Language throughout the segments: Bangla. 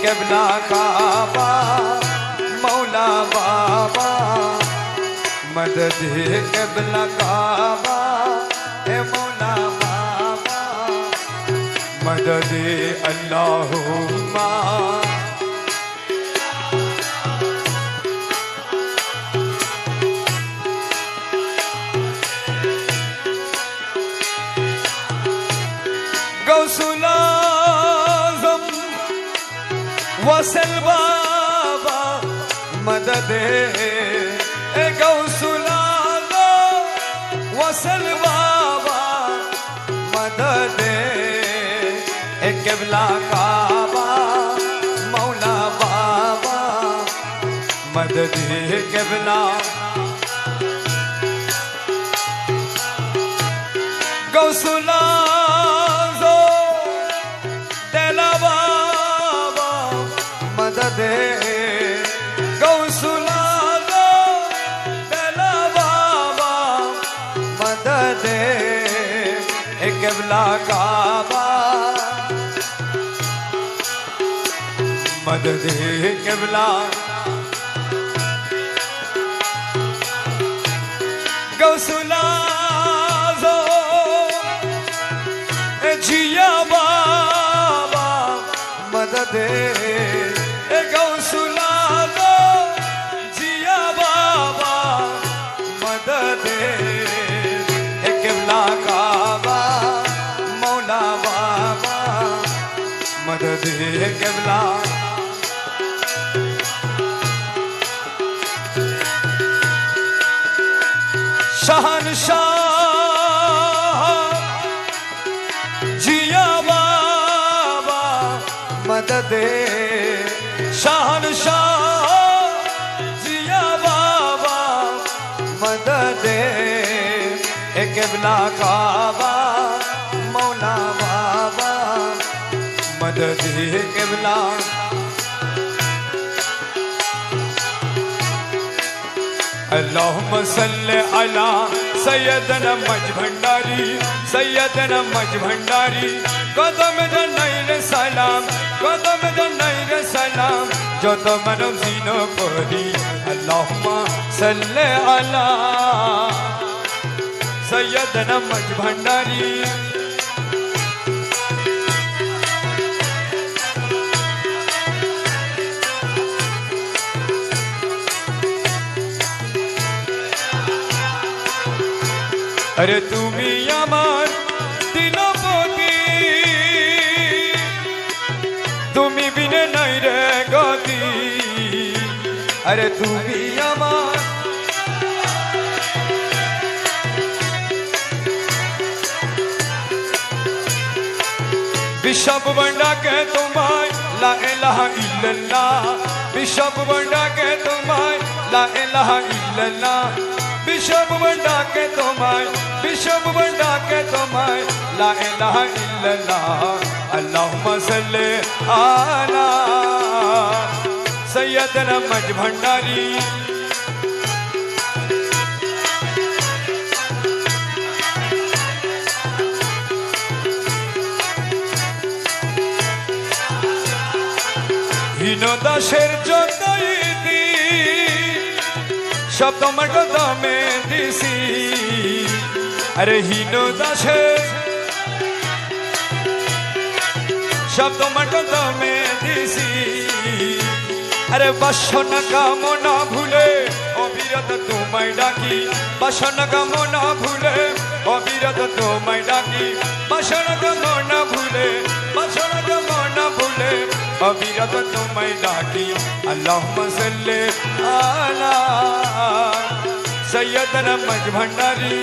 किबला काबा मौला बाबा मदद किबला काबा ए मौला बाबा मदद अल्लाहुम्मा गौसुल आज़म वसल बाबा मदद गौसुल आज़म वसल बाबा मदद किबला काबा मौला बाबा मदद किबला गौसुल मदद गौसुल आज़म दिला बाबा मदद किबला काबा मदद किबला गौसुल आज़म जिया बाबा मदद गौसुल आज़म जिया बाबा मदद किबला काबा मौला बाबा मदद किबला शहंशाह जिया बाबा मदद शहंशाह जिया बाबा मदद किबला काबा मौला बाबा मदद किबला अल्लाहुम्मा सल्ले अला सैयदना मज भंडारी सैयदना मज भंडारी कदम जनाइल सलाम कदम जनाइल सलाम जो तो मानव जीनो परी अल्लाहुम्मा सल्ले अला सैयदना मज भंडारी अरे तुमी आमार दिनपति तुमी बिने नहीं रे गति अरे तुमी आमार विशब बंडा के तुम्हाय ला इलाहा इल्लल्लाह विशब बंडा के तुम्हाय ला इलाहा इल्लल्लाह विशब बंडा के तुम्हाय विशब बंडा के तुम्हाय ला इलाहा इल्लल्लाह अल्लाहुम्मा सल्ले अला सैयदना मज भंडारी हिनो दाशेर जतईती शब्द मट दमे दिसी अरे हिनो दाशे शब्द मट दमे दिसी अरे बासन कामना भूले अविरत तुम्हाय डाकी बासन कामना भूले अविरत तुम्हाय डाकी बासन कामना भूले बासन कामना भूले अविरत तुम्हाय डाकी अल्लाहुम्मा सल्ले अला सैयदना मज भंडारी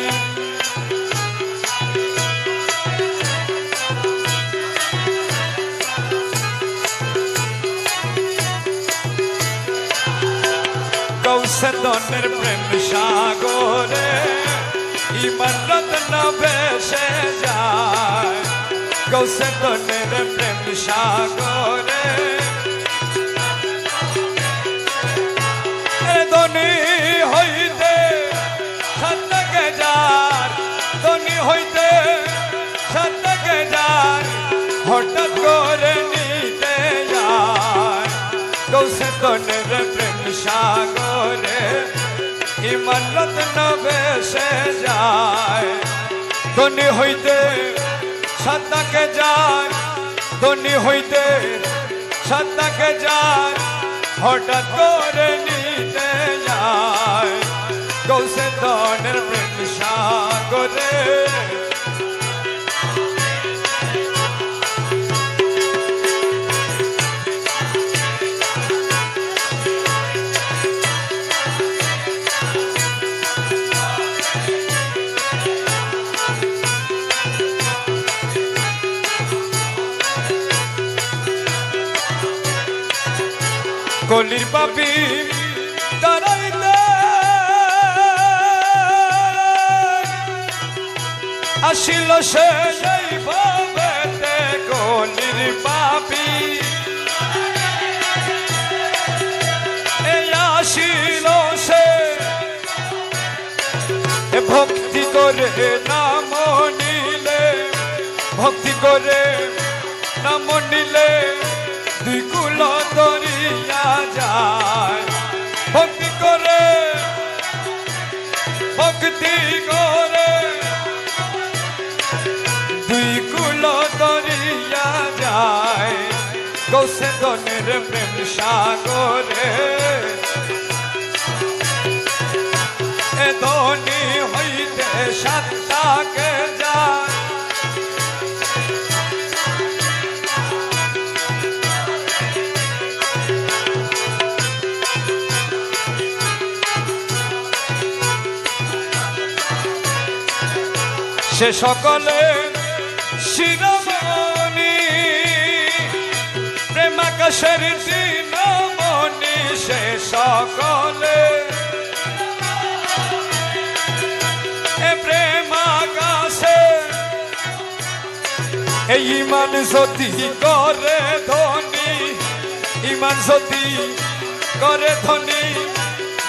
কৌশলনের প্রেম সাগরে ইমারত না ভেসে যায় কৌশলনের প্রেম সাগরে ধনী হইতে সত্যকে যার ধনী হইতে সত্যকে যার হঠাৎ করে নিতে যায় গৌসে দনের প্রেম সাগরে ইমান রত্ন ভেসে যায় ধনী হইতে সাতাকে যায় ধনী হইতে সাতাকে যায় হঠাৎ করে নিতে যায় গৌসে দনের প্রেম সাগরে কলির পাপি দাঁড়াইতে আসিল সে সেই ভাবেতে কলির পাপি এই আসিল সে ভক্তি করে নাম নিলে ভক্তি করে নাম নিলে দুই কুল দরিয়া যায় ভক্তি করে দুই কুল দরিয়া যায় গৌসে দনের প্রেম সাগরে এ ধনী হইতে সাতটাকে যায় সে সকলে শিরোমণি প্রেমাকাশের দিনমণি সে সকলে প্রেমাকাশে এই ইমান জ্যোতি করে ধনী ইমান জ্যোতি করে ধনী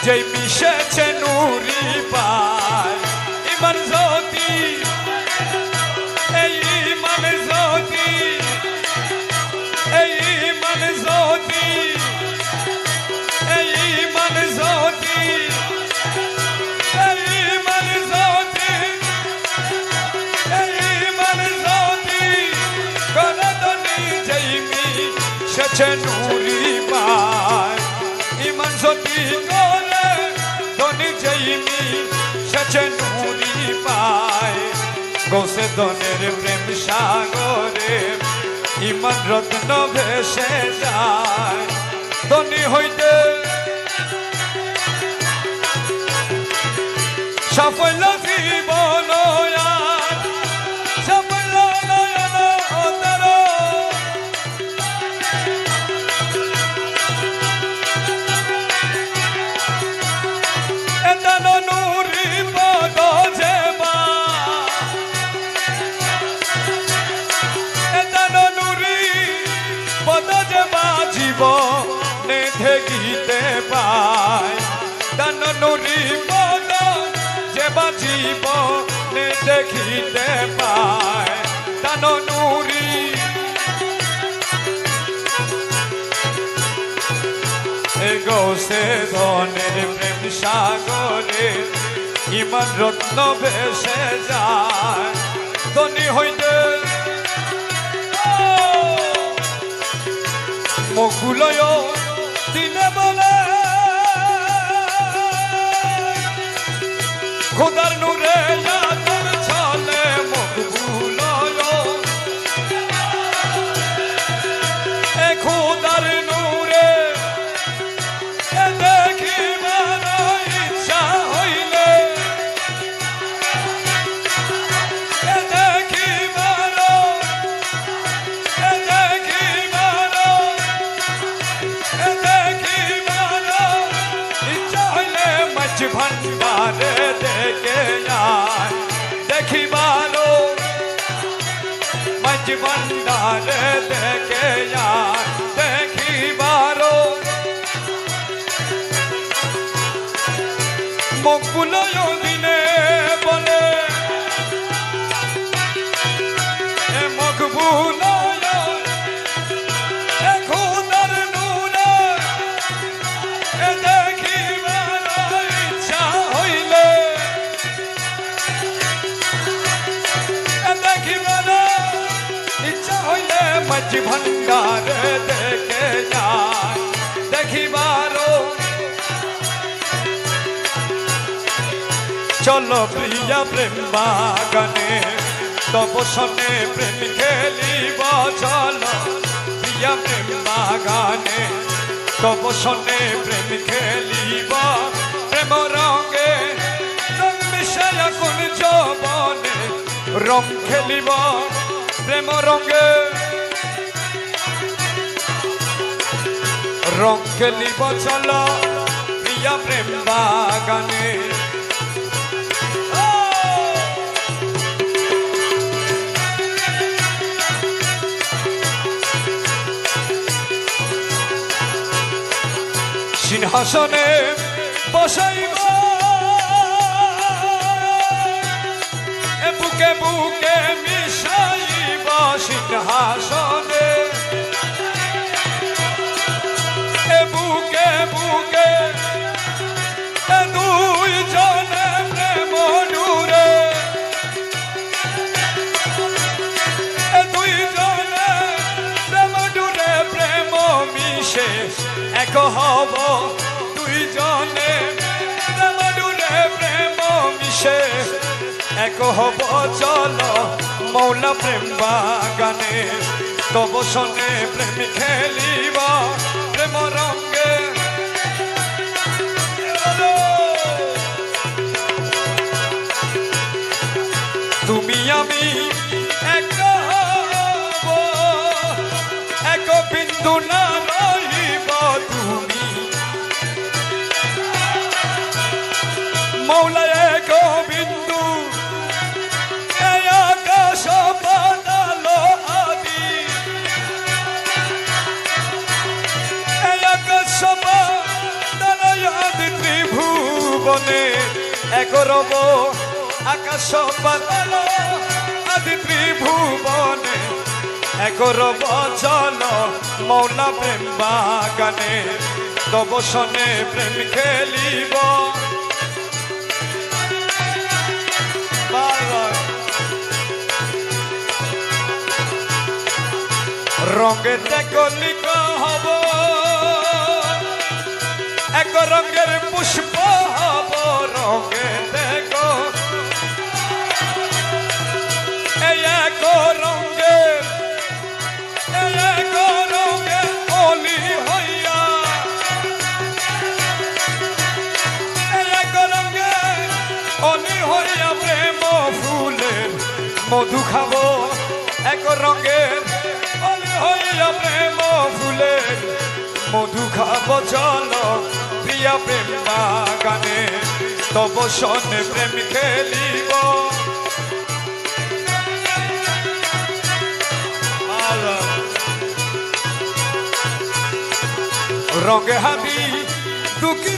যেই মিশেছে নুরি পায় ইমান জ্যোতি এই ইমান জ্যোতি এই ইমান জ্যোতি এই ইমান জ্যোতি এই ইমান জ্যোতি এই ইমান জ্যোতি করে ধনী যেই মিশেছে নুরি পায় ইমান জ্যোতি করে ধনী যেই মিশেছে নুরি পায় গৌসে দনের প্রেম সাগরে ইমান রত্ন ভেসে যায় ধনী হইতে সাফল্য জীবন সাফল্য নয়ন অন্তর এতন নুরি পদ যেবা জীবনে দেখিতে পায় দান নুরি পদ যে জীবনে দেখিতে পায় দান নুরি গৌসে ধনের প্রেম সাগরে ইমান রত্ন ভেসে যায় ধনী হইতে মকুলয় দিনে বলে খোদার নূরে আতর ছলে মকবুলয় এ খোদার নূরে দেখিবার ইচ্ছা হইলে ভণ্ডারে দেখে যায় দেখিবারো মজ ভণ্ডারে দেখে যায় দেখিবারো মকবুলয় দিনে বলে এ মকবুলয় এ খোদার নূরে মাঝি ভান্ডারে দেখে যায় দেখিবারও চলো প্রিয়া প্রেম বাগানে তব সনে প্রেম খেলিব চলো প্রিয়া প্রেম বাগানে তব সনে প্রেম খেলিব প্রেম রঙে রং মিশায়া কোন যৌবনে রং খেলিব প্রেম রঙে রং খেলিব চলো প্রিয়া প্রেম বাগানে সিংহাসনে বসাইব বুকে বুকে মিশাইব সিংহাসনে বুকে বুকে দুই জনে প্রেম ডুরে দুই জনে প্রেম ডুরে প্রেম মিশে এক হব দুই জনে প্রেম ডুরে প্রেম মিশে এক হব চলো মৌলা প্রেম বাগানে তব সনে প্রেম খেলিব প্রেম রঙে তুমি আমি এক হব এক বিন্দু না রহিব তুমি মৌলা এক বিন্দু আকাশ পাতাল আদি আকাশ পাতাল আদি ত্রিভুবনে এক রব আকাশ পাতাল আদি ত্রিভুবনে এক রব চলো মৌলা প্রেম বাগানে তব সনে প্রেম খেলিব রঙে দেখলিক হব এক রঙের পুষ্প হব রঙে দেখ এক রঙে অলি হইয়া এক রঙে অলি হইয়া প্রেম ফুলের মধু খাব এক রঙের হইয়া প্রেম ফুলের মধু খাব চলো প্রিয়া প্রেম বাগানে তব সনে প্রেম খেলিব রঙে হাবি দুঃখী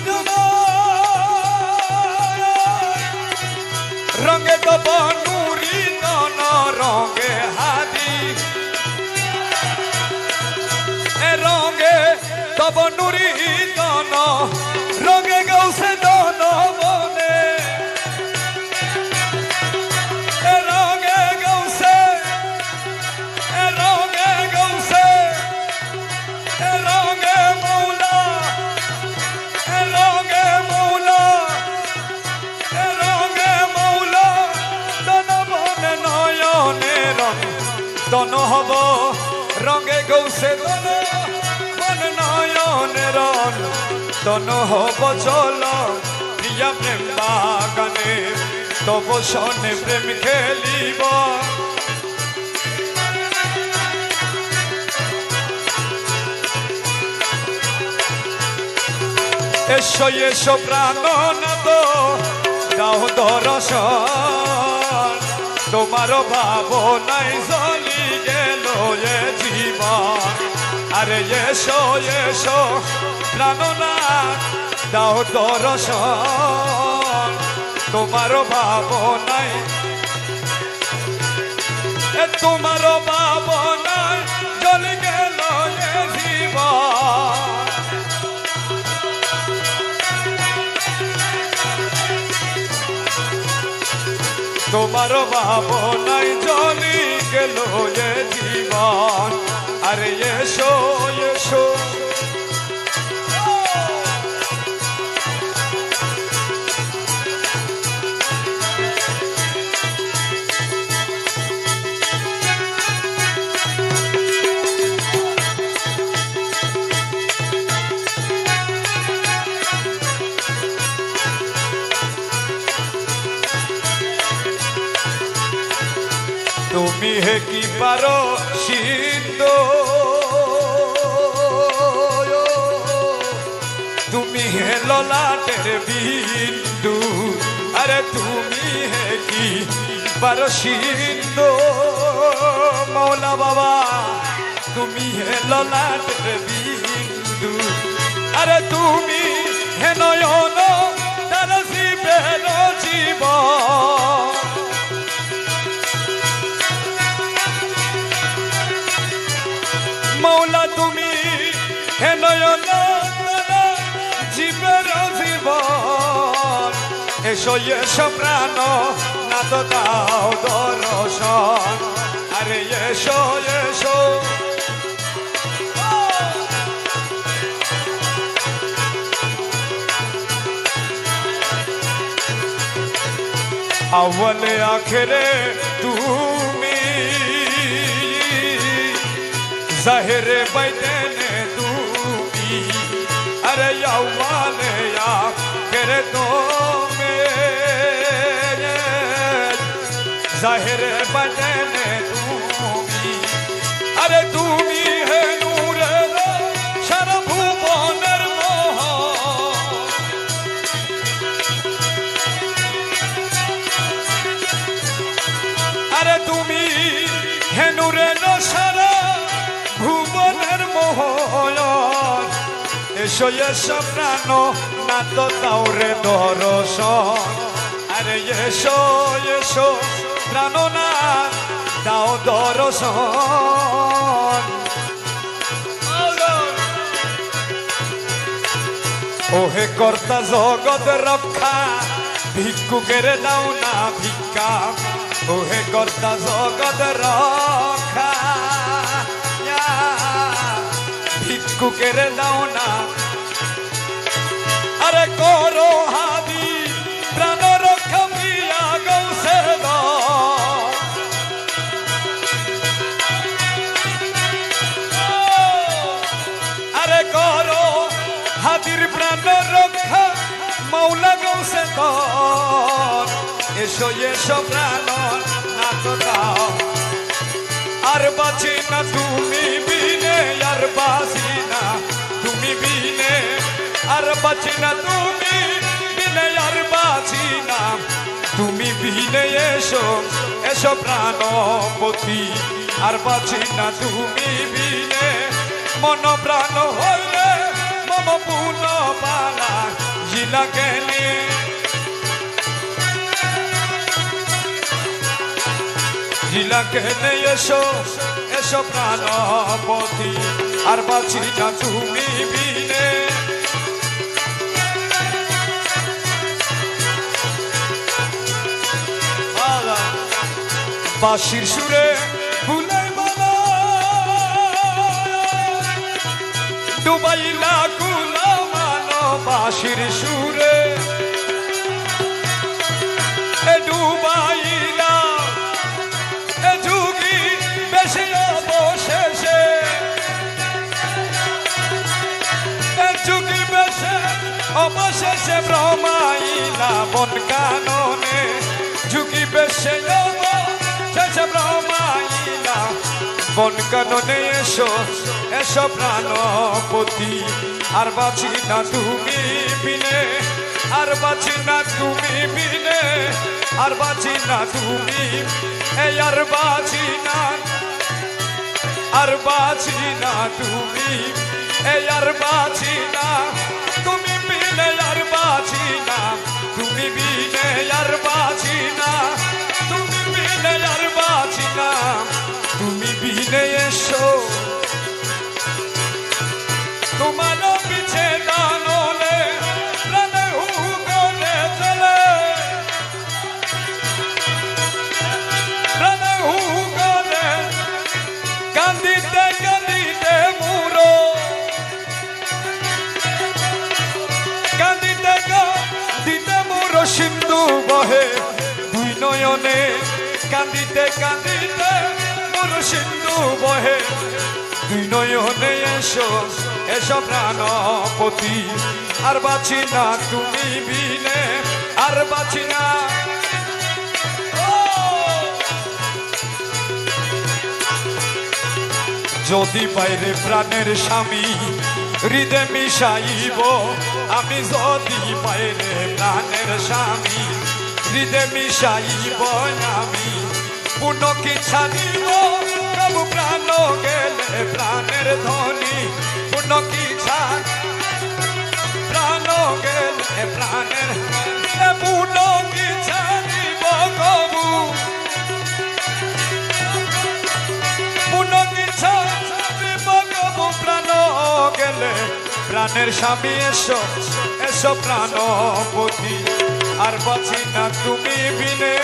রঙে তব নুরি দন রঙে হাবি রঙে তব নুরি দন রঙে গৌসে দন বনে রঙে গৌসে রঙে মৌলা রঙে মৌলা দন বনে নয়নে রঙ দন হব রঙে গৌসে দন নয়নের তন হব চলো প্রিয়া প্রেম বাগানে তব সনে প্রেম খেলিব এসো এসো প্রাণনাথ দাও দর্শন তোমার ভাবনাই জ্বলি গেল এ জীবন আরে এসো এসো প্রাণনাথ দাও দর্শন তোমার ভাবনাই তোমার ভাবনাই জ্বলি গেল এ জীবন তোমার ভাবনাই জ্বলি গেল এ জীবন আরে এসো এসো তুমি হে কি পারো সিদ্ধ তুমি হে ললাটের বিন্দু আরে তুমি হে কি পারো সিদ্ধ মৌলা বাবা তুমি হে ললাটের বিন্দু আরে তুমি হে নয়ন তার জীবের জীবন মৌলা তুমি হে নয়ন জীবের জীবন এসো এসো প্রাণ না তো দাও দর্শন আরে এসো এসো আউয়ালে আখেরে তুমি ज़ाहिरे बैठने दूँगी अरे यौवाने या करे तो मेरे ज़ाहिरे बैठने दूँगी अरे तुम्ही है नूर शरभुवनेर मोहन अरे तुम्ही है नूर शरा ভুবনের মোহন এসো এসো প্রাণ না তো দাও রে দর্শন আরে এসো এসো প্রাণ না দাও দর্শন ওহে কর্তা জগৎ রক্ষা ভিক্ষুকের দাও না ভিক্ষা ওহে কর্তা জগৎ রক্ষা ভিক্ষুকের দাও না আরে করো হাদি প্রাণ রক্ষা প্রিয়া গৌসে আরে করো হাদির প্রাণ রক্ষা মৌলা গৌসে এসো এসো প্রাণ না তো দাও আর বাঁচি না তুমি বিনে আর বাঁচি না তুমি বিনে আর বাঁচি না তুমি বিনে আর বাঁচি না তুমি বিনে এসো এসো প্রাণপতি আর বাঁচি না তুমি বিনে মন প্রাণ হইলে মম পুন পালা জিলা কেনে জিলা কেনে এসো এসো প্রাণপতি আর বাঁচি না তুমি বিনে বাঁশির সুরে ফুলের মালা ডুবাইলা কুলা মানো বাঁশির সুরে ডুবাইলা যুগি বেশি অবশেষে যুগি বেশে অবশেষে ব্রহ্মাইলা বন কাননে যুগি বেশে অবশেষে ব্রহ্মাইলা বন কাননে এসো এসো প্রাণপতি আর বাঁচি না তুমি বিনে আর বাঁচি না তুমি বিনে আর বাঁচি না তুমি এই আর বাঁচি না আর বাঁচি না তুমি এই আর বাঁচি না তুমি বিনে আর বাঁচি না তুমি বিনে আর বাঁচি না তুমি বিনে আর বাঁচি না তুমি বিনে এসো তোমার পিছে দানলে প্রাণে হুগলে চলে প্রাণে হুগলে কান্দিতে কান্দি কাঁদিতে কাঁদিতে মোর সিন্ধু বহে দুই নয়নে এসো এসো প্রাণপতি আর বাঁচি না তুমি বিনে আর বাঁচি না যদি বাইরে প্রাণের স্বামী হৃদয় মিশাইব আমি যদি বাইরে প্রাণের স্বামী হৃদয় মিশাইব আমি পুনঃ কি ছাড়িব প্রভু প্রাণ গেলে প্রাণের ধ্বনি পুনঃ কি ছাড় প্রাণ গেলে প্রাণের পুনঃ কি ছাড়িব কবু পুনঃ কি ছাড়িব কবু প্রাণ গেলে প্রাণের স্বামী এসো এসো প্রাণপতি আর বাঁচি না তুমি বিনে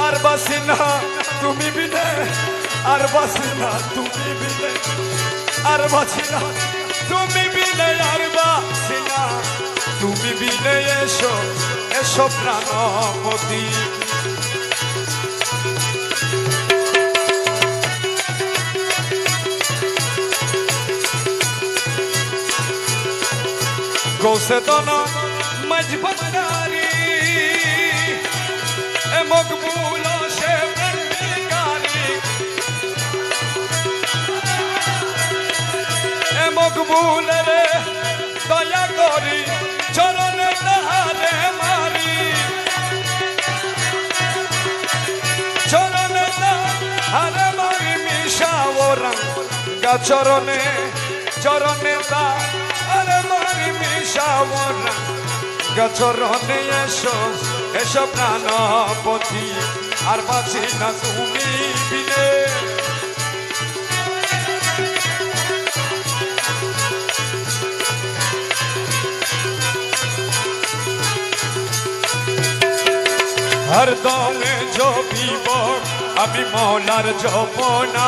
আর বাঁচি না তুমি বিনে আর বাঁচি না তুমি বিনে আর বাঁচি না তুমি বিনে আর বাঁচি না তুমি বিনে এসো এসো প্রাণপতি গৌসে দনা মজবতারি এ মকবুল সে প্রেমিকারি এ মকবুল রে দয়া করি চরণে তাহারে মারি চরণে তাহারে মারি মিশাও রঙ্গা চরণে চরণে তাহারে মারি মিশাও রঙ্গা চরণে এসো এসো প্রাণপতি আর বাঁচি না তুমি বিনে हरदम जपिब আমি মৌলার জপনা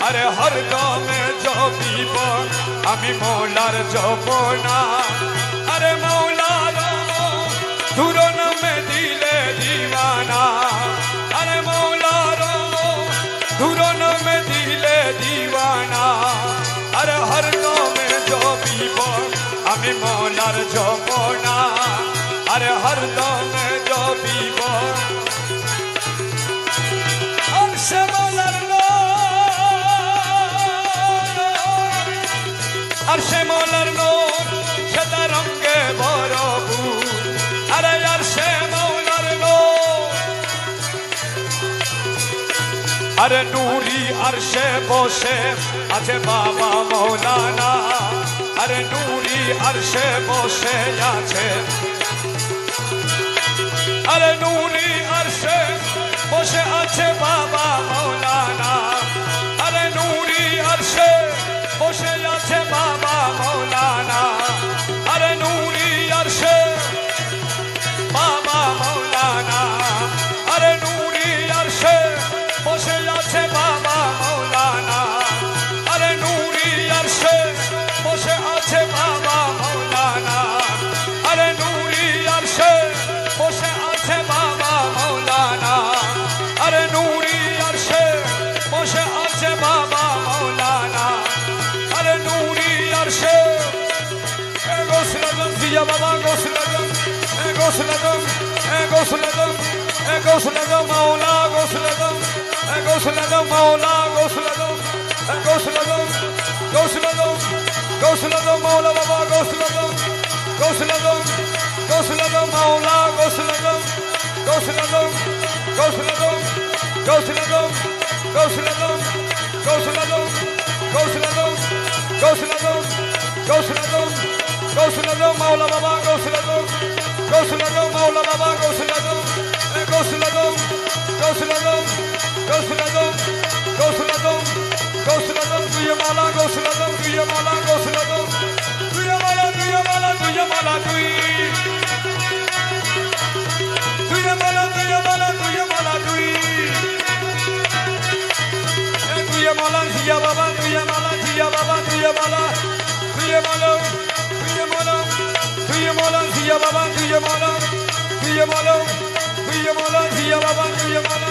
আরে হরদম জপিব আমি মৌলার জপনা আরে মৌলার ধুর নামে দিলে দিওয়ানা আরে মৌলার ধুর নামে দিলে দিওয়ানা আরে হরদম জপিব আমি মৌলার জপনা আরে হরদম জপিব আরশে মৌলার আরশে মৌলার নূর সাদা রঙে ভরপুর আরে আরশে মৌলার নূর আরে নূরি আরশে বসে আছে বাবা মৌলানা আরে নূরি আরশে বসে আছে আরে নূরি আরশে বসে আছে বাবা মৌলানা আরে নূরি আরশে বসে আছে বাবা মৌলানা আরে নূরি আরশে বাবা মৌলানা আরে নূরি আরশে বসে আছে বাবা মৌলানা আরে নূরি আরশে বসে আছে বাবা মৌলানা আরে নূরি আরশে বসে আছে বাবা মৌলানা আরে নূরি আরশে বসে আছে বাবা মৌলানা আরে নূরি আরশে গোসলগম দিয়া বাবা গোসলগম গোসলগম গোসলগম গোসলগম মৌলা গোসলগম গোসলগম মৌলা গোসলগম গোসলগম গোসলগম গোসলগম মৌলা বাবা গোসলগম গোসলগম গোসলগম মৌলা গোসলগম গোসলগম গোসলগম গোসলগম গোসলগম গোসলগম গোসলগম গোসলগম গোসলগম গোসলগম মৌলা বাবা গোসলগম গোসলগম মৌলা বাবা গোসলগম গোসলগম গোসলগম গোসলগম গোসলগম গোসলগম দুই মালা গোসলগম দুই মালা গোসলগম দুই মালা দুই মালা দুই মালা দুই দুই মালা দুই মালা দুই মালা দুই দুই মালা জিয়া বাবা দুই মালা জিয়া বাবা দুই মালা দুই মালা দুই মালা দুই মালা জিয়া বাবা দুই মালা দুই মালা দুই মালা জিয়া বাবা দুই মালা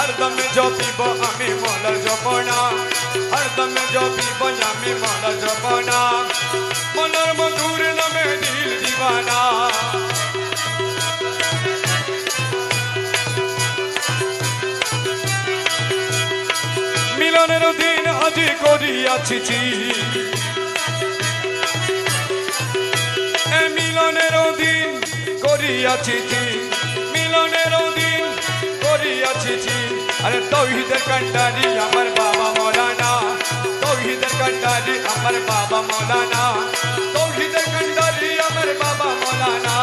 हरदम जपिब आमी मौलार जपना हरदम जपिब आमी मौलार जपना मौलार मधुर नामे दिल दीवाना मिलनेर दिन আজি করিয়াছি এ মিলনের দিন করিয়াছি মিলনের দিন করিয়াছি আরে তৌহিদের কান্ডারি আমার বাবা মৌলানা তৌহিদের কান্ডারি আমার বাবা মৌলানা তৌহিদের কান্ডারি আমার বাবা মৌলানা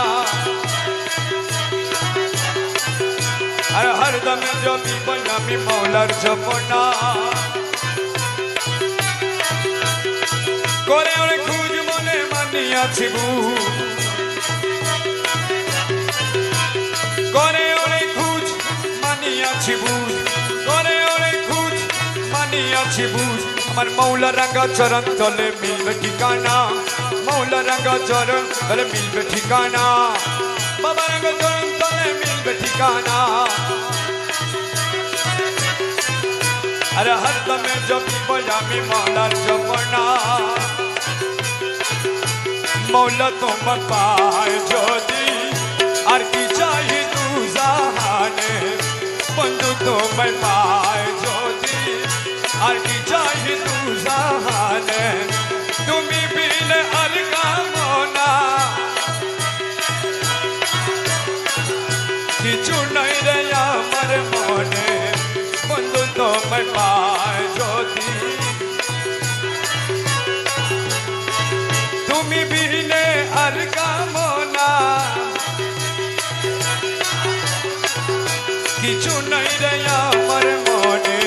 আর হরদম জপিব আমি মৌলার জপনা করে অনেক খুঁজ মনে মানিয়াছি করে অনেক খুঁজ মানিয়াছি করে অনেক খুঁজ মানিয়াছি আমার মৌলা রাঙ্গা চরণ তলে মিলবে ঠিকানা মৌলা রাঙ্গা চরণ তলে মিলবে ঠিকানা বাবা রাঙ্গা চরণ তলে মিলবে ঠিকানা अरे हरदम जपिब आमी मौलार जपना मौला तुम पाए जोदी और की चाहिए तू जहाने बंधु तुम पाए जोदी और की चाहिए तू जहाने तुम्ही बिन अलगा मोना किचु नहीं रे अमर मोने बंधु तुम पाए ज्योति तुम्ही बिने अलगा मोना किचु नहीं रे अमर मोने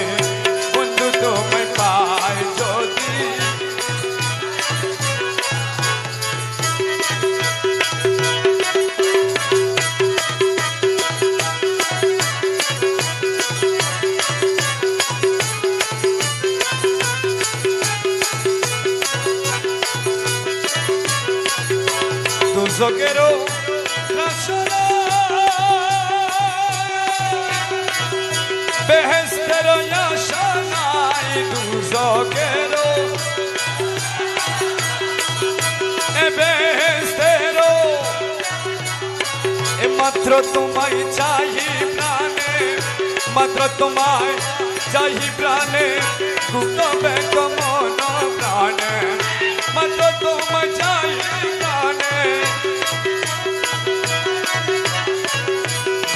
बंधु तुम पाए ज्योति Zoguero, Rashona, Behestero Yashana, tu Zoguero, Behestero, matro tumai chahi prane, matro tumai chahi prane, gupta beko mono prane, matro tumai chahi prane.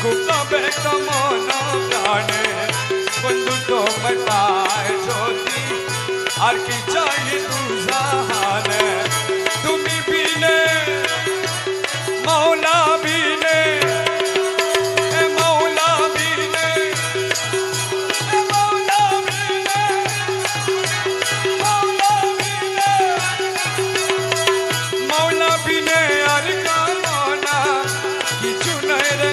Gupta बेटा मोना प्राणे बंधु तो पाए ज्योति और की चाहिए तू जहाने तुम्ही बिने मौला बिने मौला बिने मौला बिने मौला बिने मौला बिने और का मोना किचु नहीं रे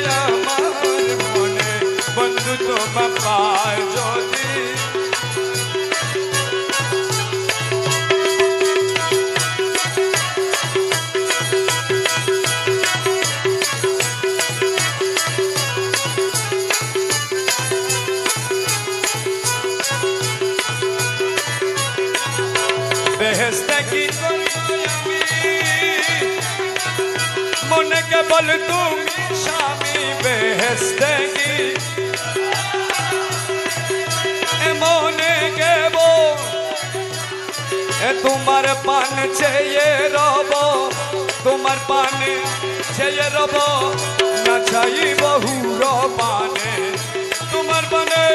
बंधु तो पाए ज्योति बेहस्ते की मन के बल तुम शामी बेहस्ते की मोने के वो तुम्हार पान चाहिए रबो तुम्हार पान चाहिए रबो न चाहिए बहु रो पाने तुम्हार पाने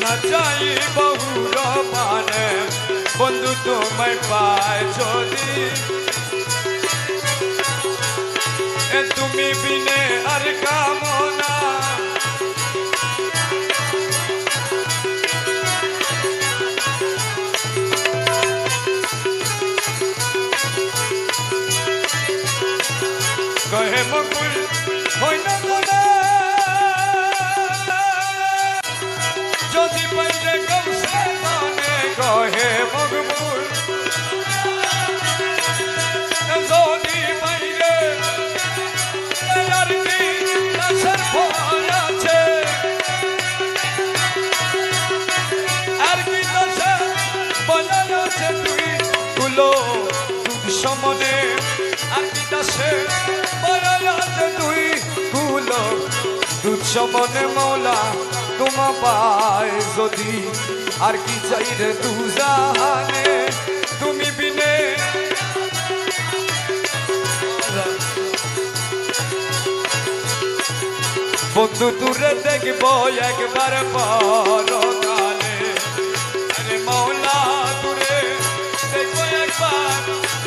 न चाहिए बहु रो पाने बंधु तुम पाए ज्योति तुम्ही बिने हर कामना कहे मुकुल होई ना कोना ज्योति पहले कब से माने कहे मुकुल ज्योति पहले यार বিশ্বমনে মৌলা তোমা পায় যদি আর কি চাই রে তু জাহানে তুমি বিনে বন্ধু দূরে দেখবো একবার পরকালে আরে মৌলা দূরে দেখবো একবার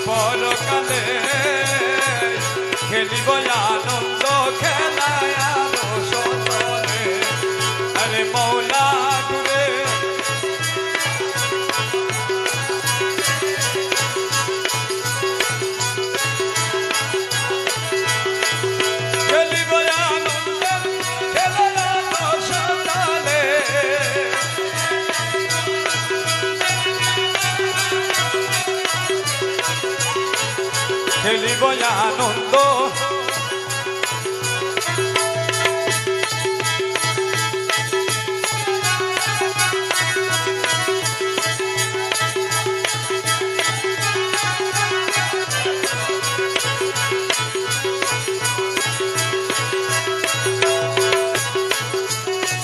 পরকালে খেলিব আনন্দ খেলায় আরো সতরে আরে মৌলা দূরে খেলিব আনন্দ খেলায় আরো সতরে খেলিব আনন্দ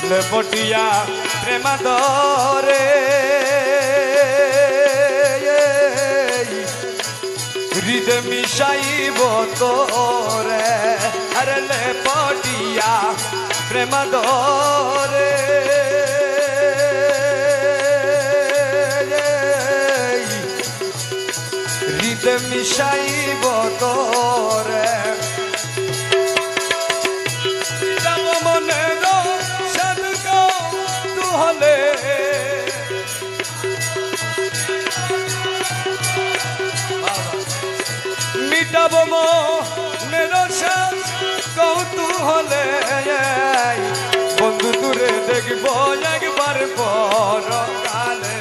লেপটিয়া প্রেমাদরে হৃদয় মিশাইব তোরে আরে লেপটিয়া প্রেমাদরে হৃদয় মিশাইব তোরে হলে মিটাব মনের কৌতূহলে বন্ধু দূরে দেখব একবার পরকালে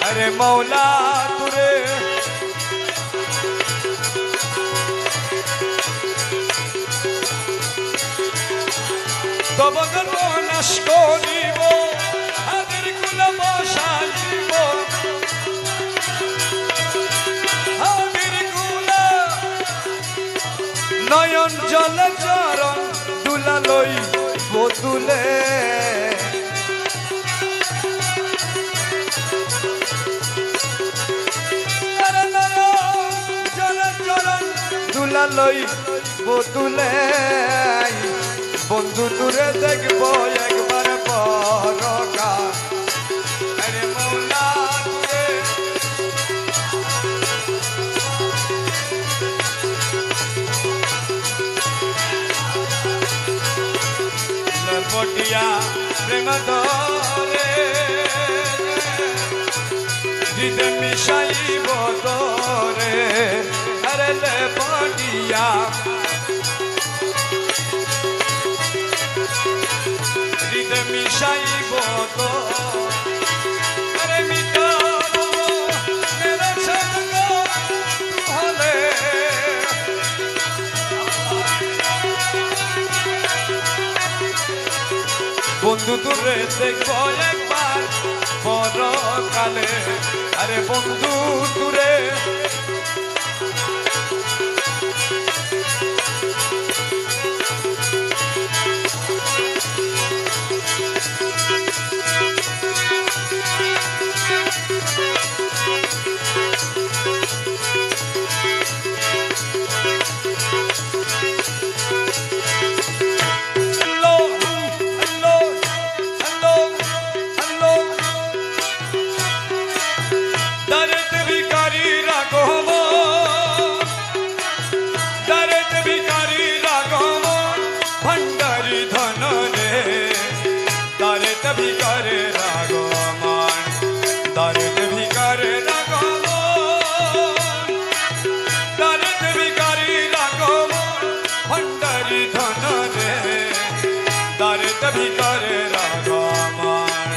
আরে মৌলা দূরে তব গর্ব নাশ করিব হাতের কুলা বসাইব হাতের কুলা নয়ন জল চরণ দুলা লই বতুলে জল চরণ দুলা লই বতুলে বন্ধু দূরে দেখবো একবার পরকাল আরে মৌলা দূরে লেপটিয়া প্রেম ধরে হৃদয় মিশাইব তোরে আরে লেপটিয়া মিশাইব তো আরে মিটাব মেরা সঙ্গ হলে বন্ধু দূরে দেখবো একবার পরকালে আরে বন্ধু দূরে भी करे रागमान दर्द भी करे रागमान दर्द भी करे रागमान भंडारी धन रे दर्द भी करे रागमान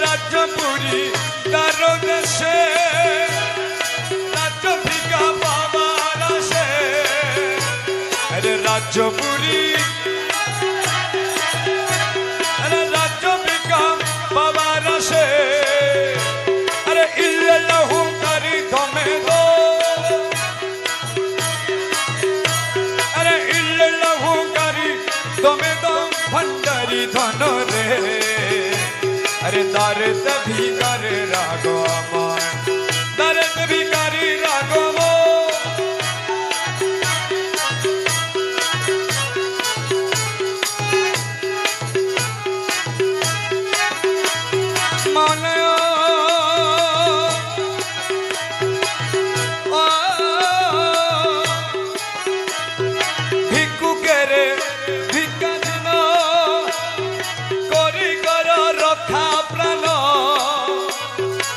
राज्यपुरी दारो देशे राज्य भिका রাজ্যপুরী রাজ্য বিকাম বাবার আসে আরে ইল্লাল্লাহু কারি দমে দো আরে ইল্লাল্লাহু কারি দমে দম ভণ্ডারি ধন রে अरे दर्द भी कर रागो मन दर्द भी करी रागो मन भिक्खु के रे भिक्खा रखा प्राण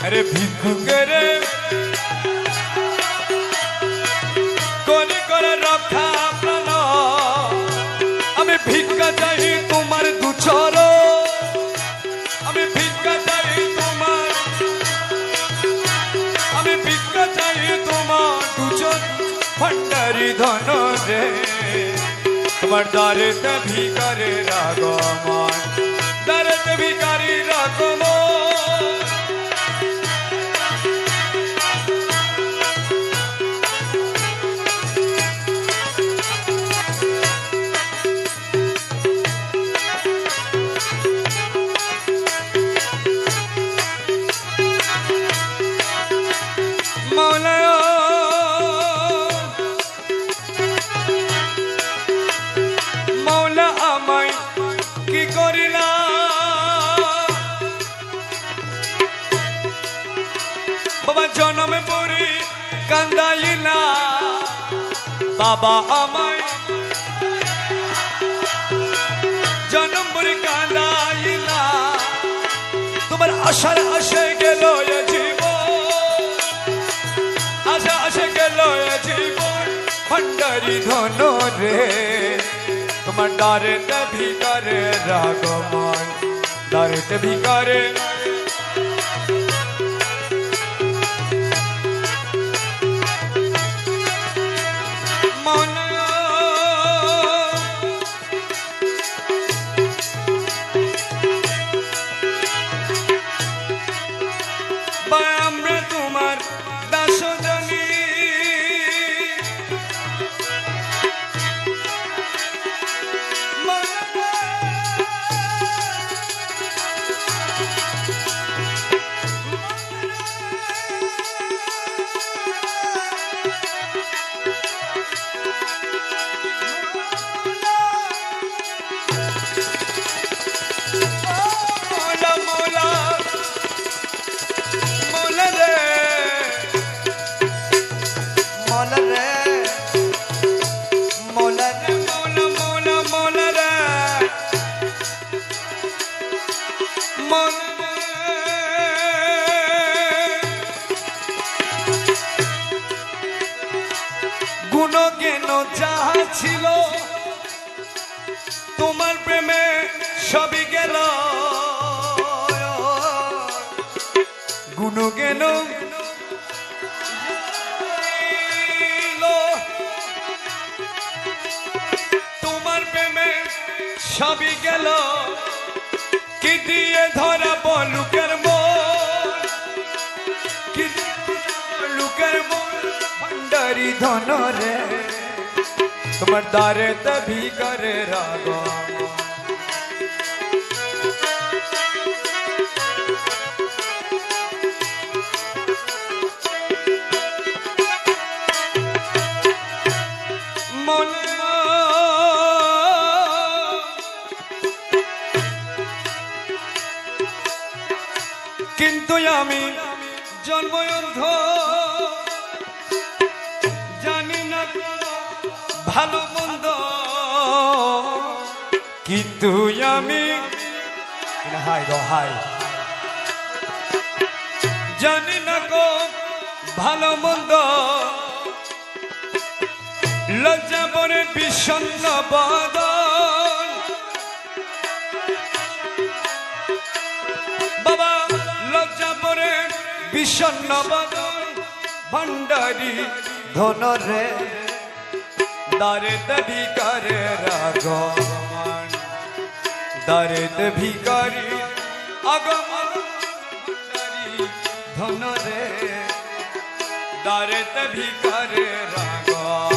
अरे भिक्खु करे रखा प्राण हमें भिक्खा चाहिए तुम्हारे दुचरो हमें भिक्खा चाहिए तुम्हार हमें भिक्खा चाहिए तुम्हार दुचर भंडारी धन रे तुम्हार दर्द भी करे रागमान दर्द भिखारी रागमो मौला मौला आमाय की करिला बाबा जन्म पुरी कांदाइला बाबा आमाय जन्म पुरी कांदाइला तुम्हार आशार आशे गेलो ये जीवन आशा आशे गेलो ये जीवन भंडारी धन रे तुम्हार दर्द भी करे रागमान दर्द भी करे तुम्हार दास जनी গুণজ্ঞান যাহা ছিল তোমার প্রেমে সবই গেল গুণজ্ঞান তোমার প্রেমে সবই গেল কি দিয়ে ধরাবো লোকের মন কি লোকের মন भंडारी धन रे तुम्हार दर्द भी करे रागो मन किन्तु आमी जन्मयन्ध ভালো মন্দ কিন্তু আমি হাই গো হাই জানি না গো ভালো মন্দ লজ্জা পরে বিষণ্ণ বদন বাবা লজ্জা পরে বিষণ্ণ বদন ভণ্ডারি ধন রে दर्द भिकारे रागमान दर्द भिकारी आगमन भंडारी धन रे दर्द भिकारे रागमान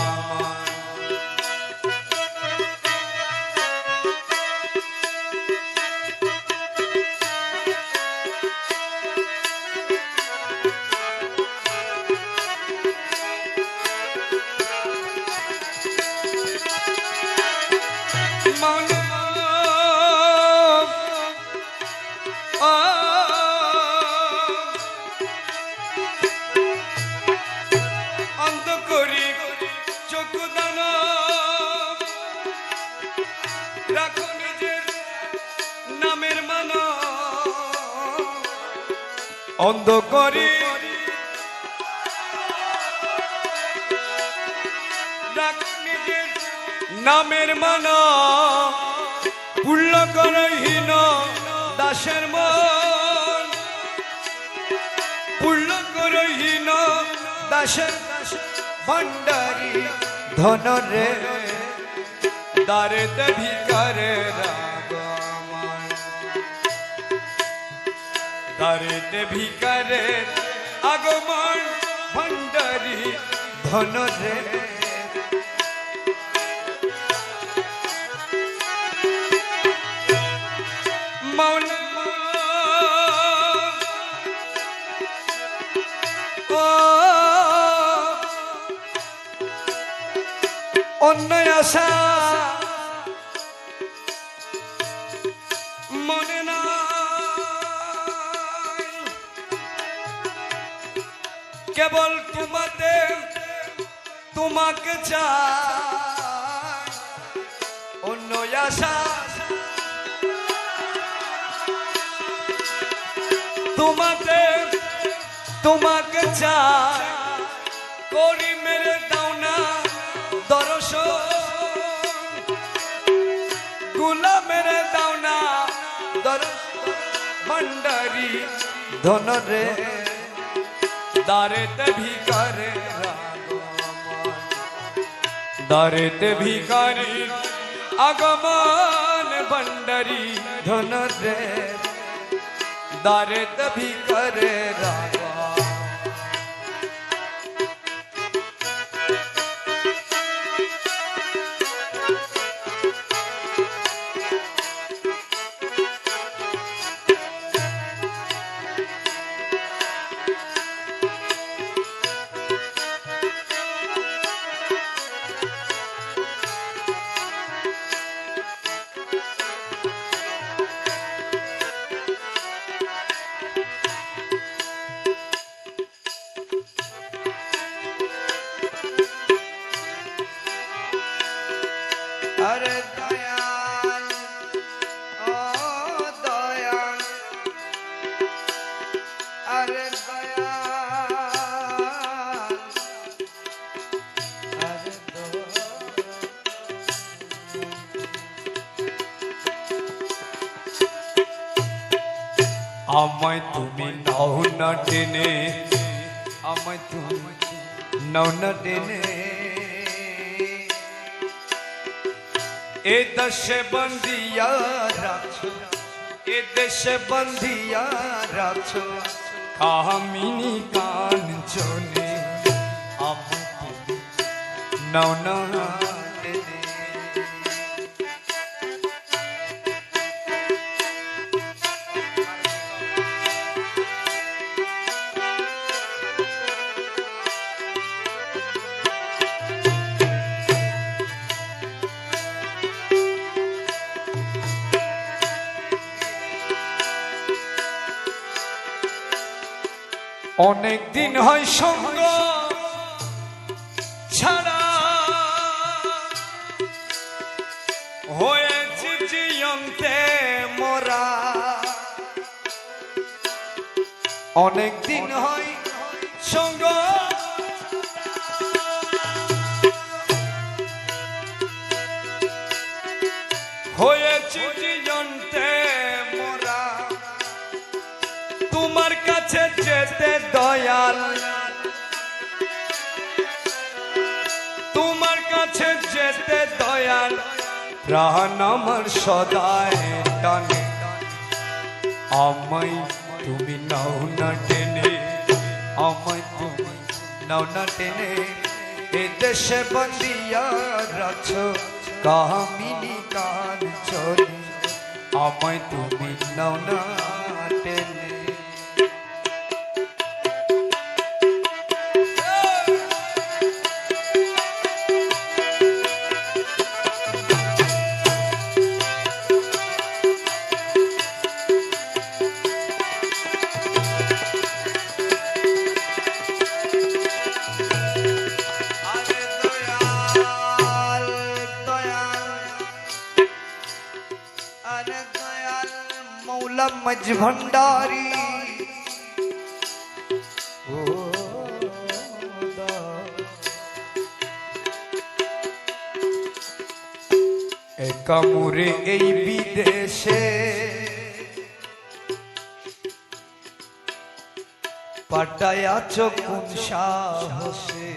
অন্ধ করি নিজের নামের মানা পূর্ণ করহীন দাসের মন পূর্ণ করহীন দাসের ভণ্ডারী ধন রে দর্দ ভিকারে রাগমান दर्द भिकारे आगमन भंडारी धन रे मौन अन्य आशा मने ना केवल तुम्हारे तुम्हाके चाय अन्य आशा तुम्हारे तुम्हाके चाय कोरी मेरे दाउना दर्शन गुला मेरे दाउना दर्शन भंडारी धन रे दर्द भिकारे रागमान दर्द भिकारी आगमन भंडारी धन रे दर्द भिकारे रागमान अरे दयाल ओ दयाल अरे दयाल अरे আমায় তুমি নাও না টেনে আমায় তুমি নাও না টেনে ए देशे बंदिया राखो ए देशे बंदिया राखो कामिनी कांचने आप नौना অনেক দিন হয় সঙ্গ ছাড়া হয়েছে জীবন্তে মোরা অনেক দিন হয় সঙ্গ হয়েছে জীবন্তে মোরা তোমার কাছে যেতে দয়াল তোমার কাছে প্রাণ আমার সদায় টানে আমায় তুমি নাও না টেনে আমায় তুমি নাও না টেনে এ দেশে বন্দিয়া রাখছো কামিনী কাঞ্চনে আমায় তুমি নাও না টেনে मज भंडारी एका मुरे এই বিদেশে পাঠায়াছো কোন সাহসে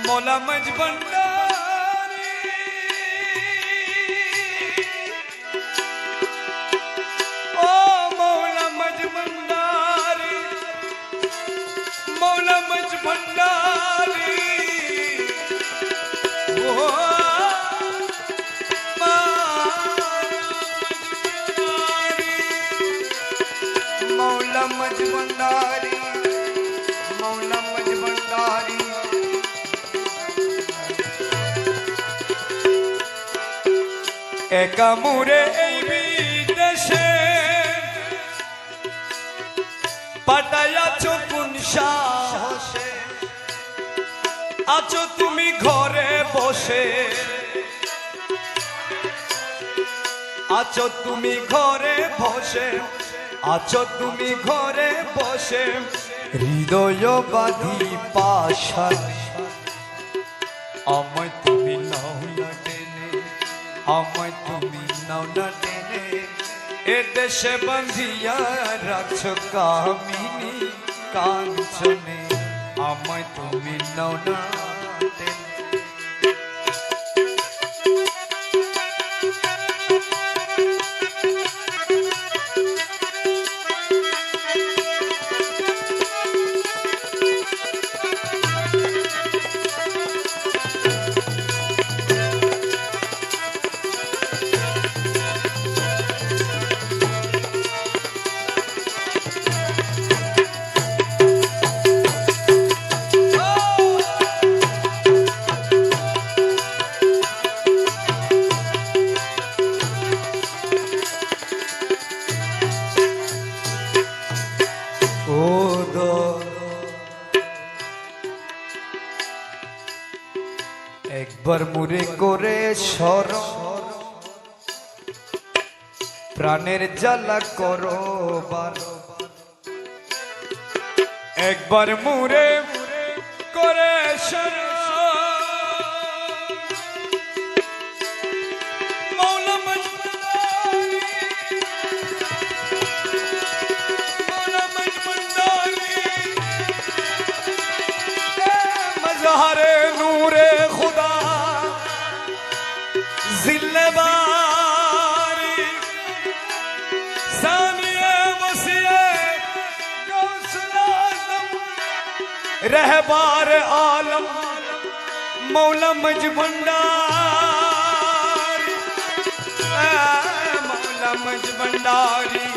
মৌলা মজ ভंडारी मौला मज भंडारी मौला मज भंडारी मौला मज भंडारी एका मुरे এই বিদেশে পাঠায়াছো কোন সাহসে আছো তুমি ঘরে বসে আছো তুমি ঘরে বসে আছো তুমি ঘরে বসে হৃদয় বাঁধি পাশান আমায় তুমি নাও না টেনে আমায় তুমি নাও না টেনে এ দেশে বন্ধিয়া রাখছো কামিনী কাঞ্চনে আমায় তুমি নাও না টেনে একবার মুরে করে সর প্রাণের জ্বালা করো বার একবার মুরে করে সর মৌলা মজ ভंडारी मज़हरे नूरे खुदा जिल्लेबारी सानिए वसिए गौसलाज़म रहबार आलम मौला मज भंडारी मौला मज भंडारी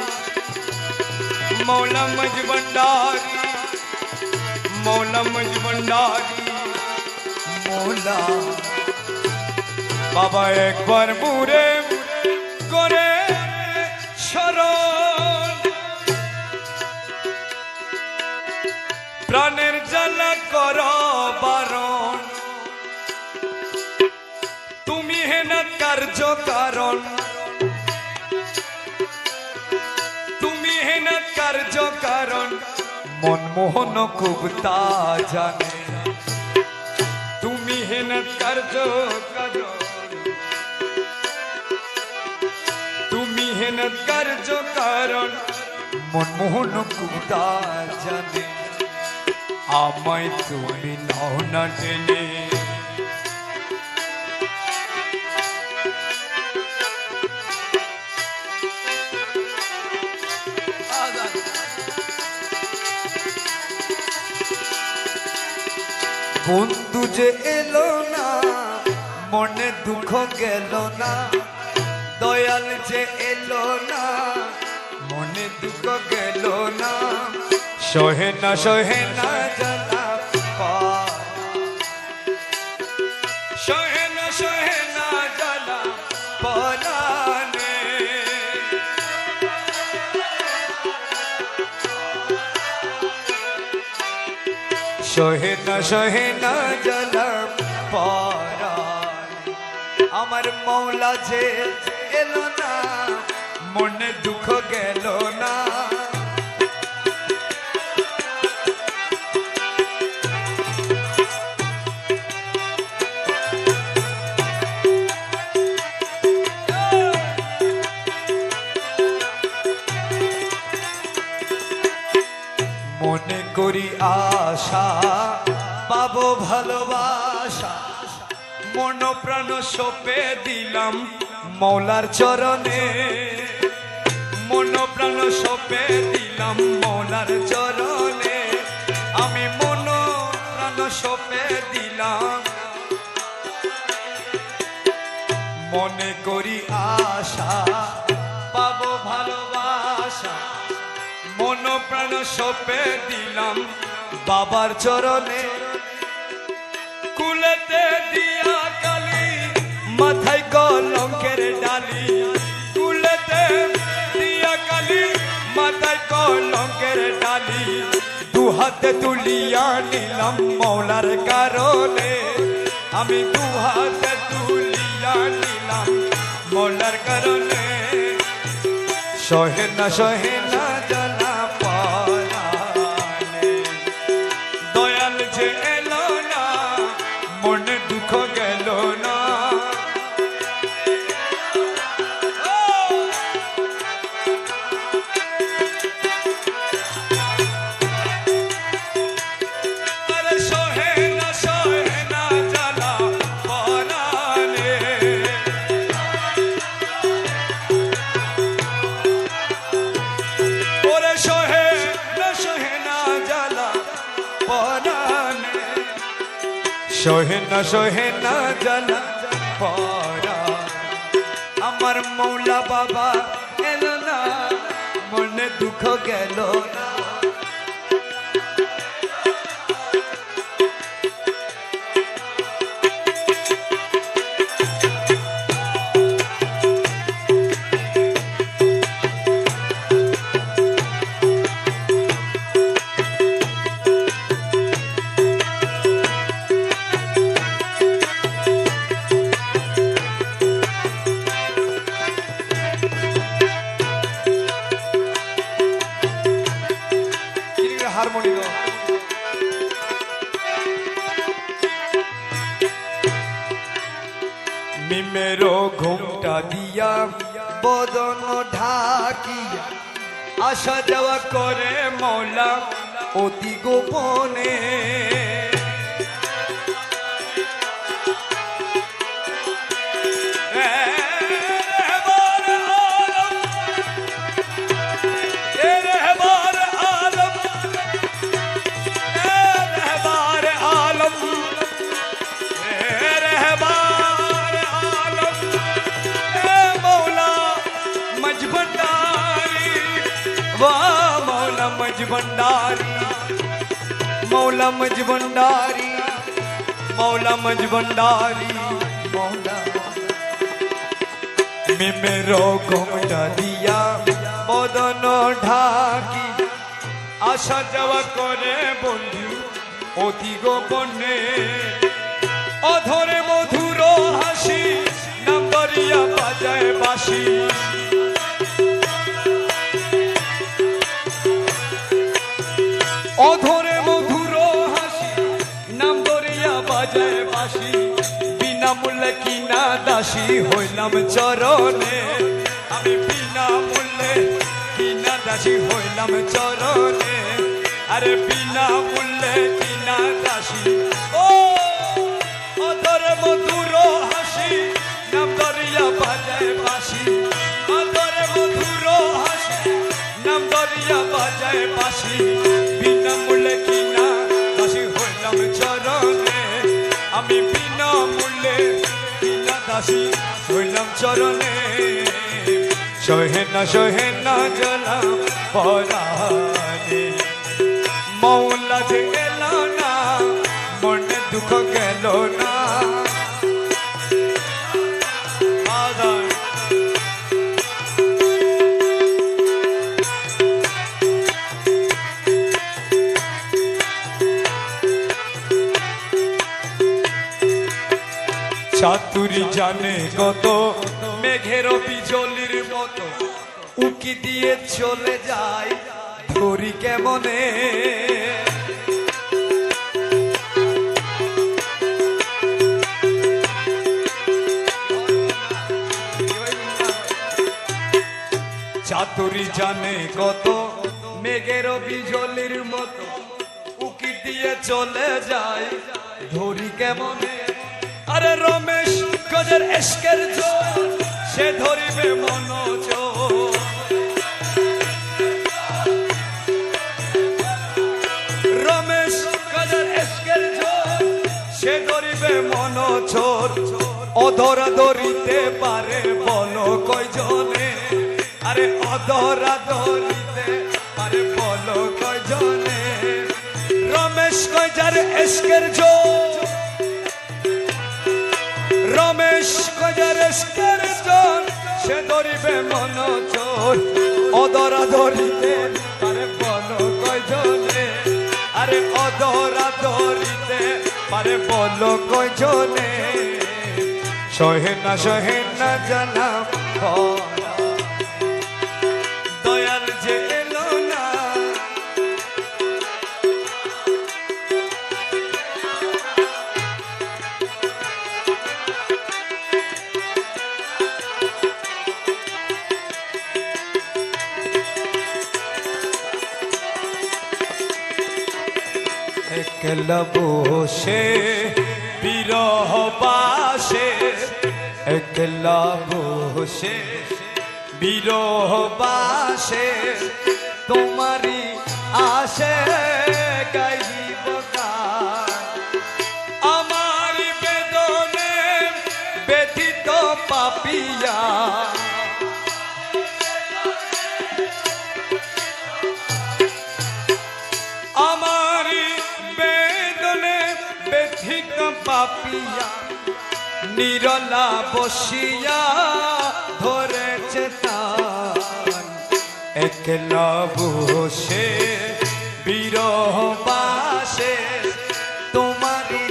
मौला मज भंडारी मौला मज भंडारी मौला बाबा एक बार मुरे करे शरण प्राणेर জ্বালা করো বারণ তুমি হেনা কার্য কারণ তুমি হেনা কার্য কারণ মনমোহন খুব তা জানে তুমি হেন কার্য কারণ তুমি হেন কার্য কারণ মনমোহন খুব তা জানে আমায় তুমি নাও না টেনে বন্ধু যে এলো না মনে দুঃখ গেল না, দয়াল যে এলো না মনে দুঃখ গেল না, সহে না জ্বালা পার, সহে না জ্বালা পরানে, সহে না জ্বালা পরানে। আমার মৌলা যে এলো না মনে দুঃখ গেল না, মনে করি আশা পাবো ভালোবাসা, মন প্রাণ সপে দিলাম মৌলার চরণে, মন প্রাণ সপে দিলাম মৌলার চরণে, আমি মন প্রাণ সপে দিলাম, মনে করি আশা পাবো ভালোবাসা, মন প্রাণ সপে দিলাম বাবার চরণে, কুলেতে দিয়া কালি মাথায় কলঙ্কের ডালি, কুলেতে দিয়া কালি মাথায় কলঙ্কের ডালি, দু হাতে তুলিয়া নিলাম মৌলার কারণে, আমি দু হাতে তুলিয়া নিলাম মৌলার কারণে, সহে না জ্বালা পরানে, দয়াল যে এলো না মনে দুঃখ গেল না, আরে সহে না জ্বালা পরানে, ওরে সহে না জ্বালা পরানে, সহে না জ্বালা পরানে, আমার মৌলা বাবা এলো না মনে দুঃখ গেল না, হারমোনি দাও। মিমেরো ঘুমটা দিয়া বদন ঢাকিয়া আসা যাওয়া করে মৌলা অতি গোপনে, मज भंडारी मौला मज भंडारी मौला मज भंडारी मौला मिमेरो घुमटा दिया बदन ढाकी आशा जावा करे बंधु অতি গোপনে অধরে মধুর হাসি নাম দরিয়া বাজায় বাঁশি অধরে মধুর হাসি নাম দরিয়া বাজায় বাঁশি বিনামূল্যে কিনা দাসী হইলাম চরণে আমি বিনামূল্যে কিনা দাসী হইলাম চরণে আরে বিনামূল্যে কিনা দাসী ও অধরে মধুর হাসি নাম দরিয়া বাজায় বাঁশি অধরে মধুর হাসি নাম দরিয়া বাজায় বাঁশি বিনামূল্যে কিনা দাসী হইলাম চরণে আমি বিনা মূল্যে বিনা দাসী হইলাম চরণে সহে না জ্বালা পরাণে মৌলা যে এলো না মনে দুঃখ গেল না চাতুরি জানে কত মেঘের বিজলির মতো উকি দিয়ে চলে যায় ধরি কেমনে চাতুরি জানে কত মেঘের বিজলির মতো উকি দিয়ে চলে যায় ধরি কেমনে আরে রমেশ গজের এশকের জোর সে ধরিবে মনোজোর রমেশ গজের এশকের জোর সে ধরিবে মনোজোর অধরা ধরিতে পারে বলো কয়জনে আরে অধরা ধরিতে পারে বলো কয়জনে রমেশ গজের এশকের জোর রমেশ গজের এশকের জোর সে ধরিবে মনোজোর অধরা ধরিতে পারে বলো কয়জনে আরে অধরা ধরিতে পারে বলো কয়জনে সহে না জানা দয়াল যে এলো না একলা বসে বিরহ বাসে একলা বসে বিরহ বাসে তোমারি আসে গাইব গান আমার বেদনে ব্যথিত পাপিয়া আমার বেদনে ব্যথিত পাপিয়া নিরলা বসিয়া ধরেছে তান একলা বসে বিরহ বাসে তোমারি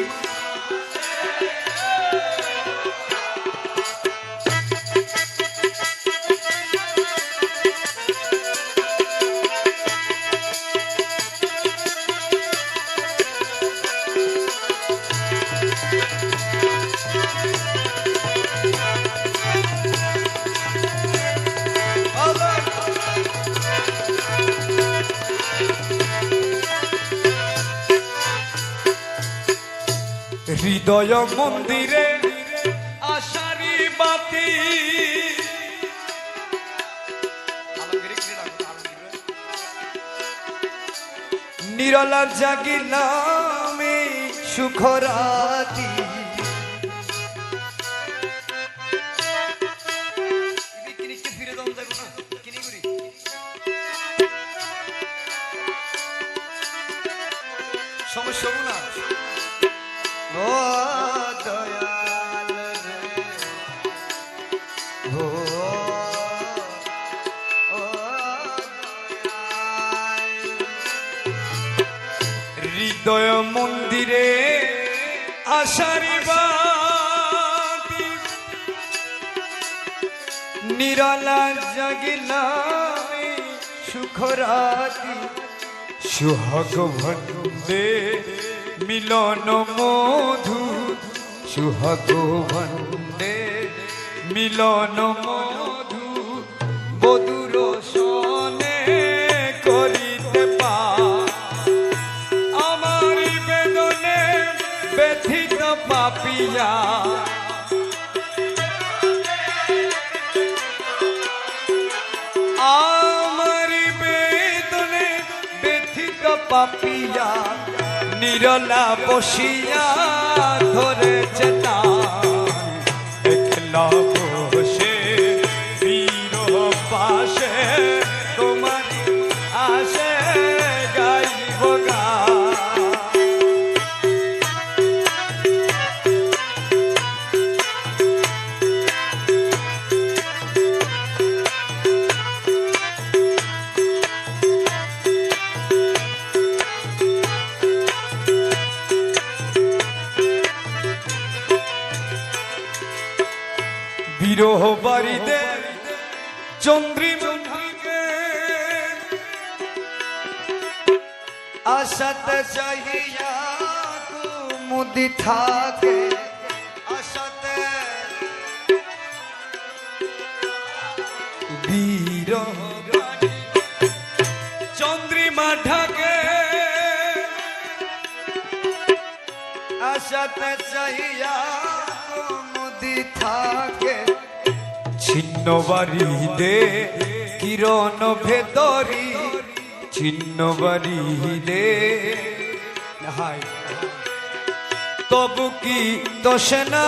হৃদয় মন্দিরে আশারি বাতি নিরলা জাগিলাম সুখরাতি সমস্যা না ও দয়াল রে ও হৃদয় মন্দিরে আশারি বাতি নিরলা জাগিলা সুখরাতি সুহাগ ভন্দে মিলন মধু সুহাগ ভন্দে মিলন মধু বধুর সনে করিতে পা আমার বেদনে ব্যথিত পাপিয়া আমার বেদনে ব্যথিত পাপিয়া নিরলা বসিয়া ধরেছে টান একলা বসে বিরহ পাশে তোমার আসে গাইব গান বিরহ বাড়িতে চন্দ্রিমাকে আশাতে চাহিয়া মুদি থাকে আশাতে বিরহ চন্দ্রিমা ঢাকে আশাতে চাহিয়া মুদি থাকে ছিন্ন বাড়িতে কিরণ ভেতরি ছিন্ন বাড়িতে হাই তবু কি দোষে না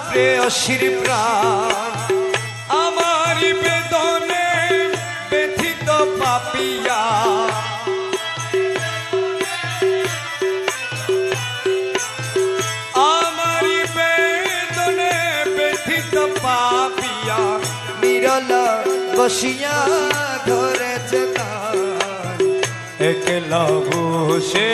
প্রেয়সীর প্রাণ আমার বেদনে ব্যথিত পাপিয়া আমার বেদনে ব্যথিত পাপিয়া নিরল বসিয়া ধরেছে তার একলা বসে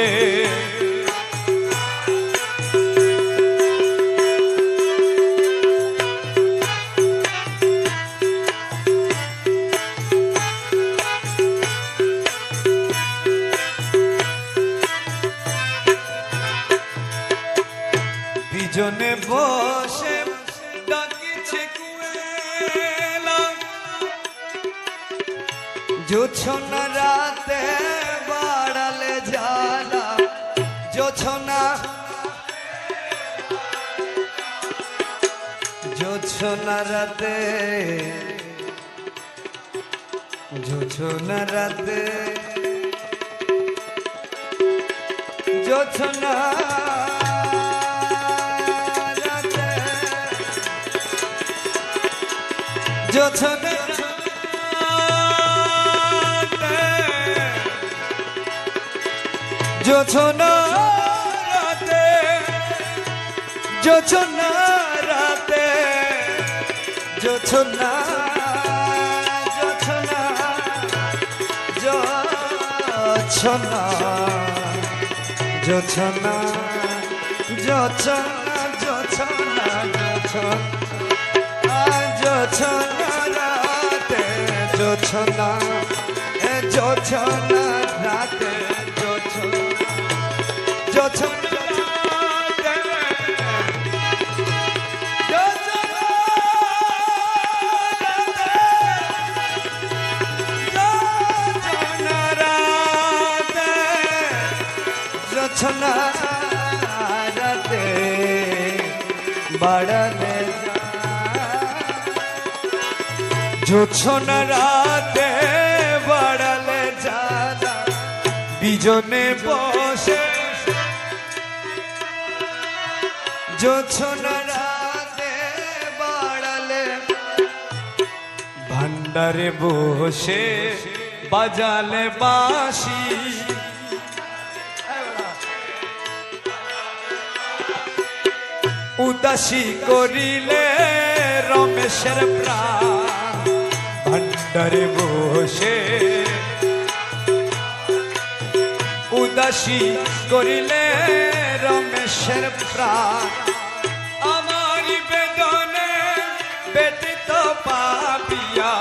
বিজনে বসে ডাকিছে কুয়েলা জোছনা রাতে বাড়ালে জ্বালা জোছনা জোছনা রাতে জোছনা রাতে জোছনা জোছনা জোছনা রাতে জোছনা রাতে জোছনা জোছনা জোছনা জোছনা জোছনা জোছনা জোছনা রাতে জোছনা জোছনা রাতে জোছনা জোছনা জোছনা রাতে বাড়ালে জোছনা রাতে বাড়ালে জানা বিজনে বসে জোছনা রাতে বাড়ালে ভান্ডারে বসে বাজালে বাঁশি উদাসী করিলে রমেশের প্রাণ ভান্ডারে বসে উদাসী করিলে রমেশের প্রাণ আমার বেদনে ব্যতীত পাপিয়া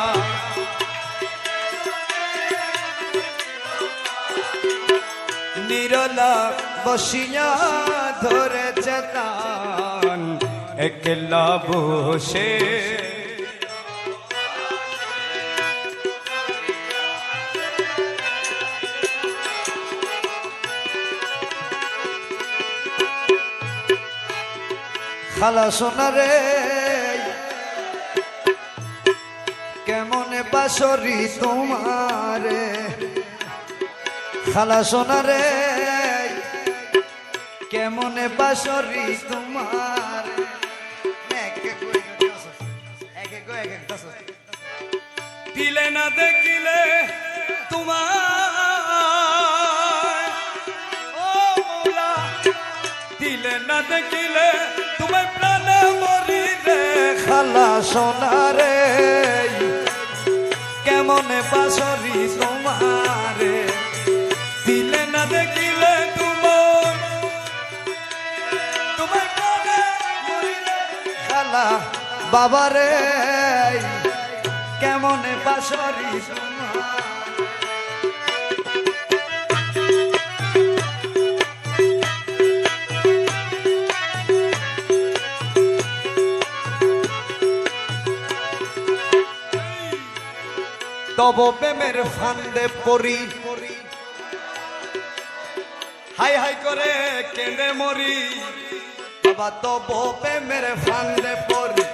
নিরলা বসিয়া ধরেছে তান একলা বসে খালা সোনা রে কেমন বাসরি তোমারে খালা সোনা রে কেমনে বাসরি তোমার দিলে না দেখিলে তোমার ও মৌলা দিলে না দেখিলে তোমার প্রাণে মরি রে খালা সোনারে কেমনে বাসরি তোমারে দিলে না দেখিলে তোমার তোমার প্রাণে মরি রে খালা বাবারে কেমনে বাসরি তোমার তব প্রেমের ফান্দে পড়ি হাই হাই করে কেঁদে মরি বাবা তব প্রেমের ফান্দে পড়ি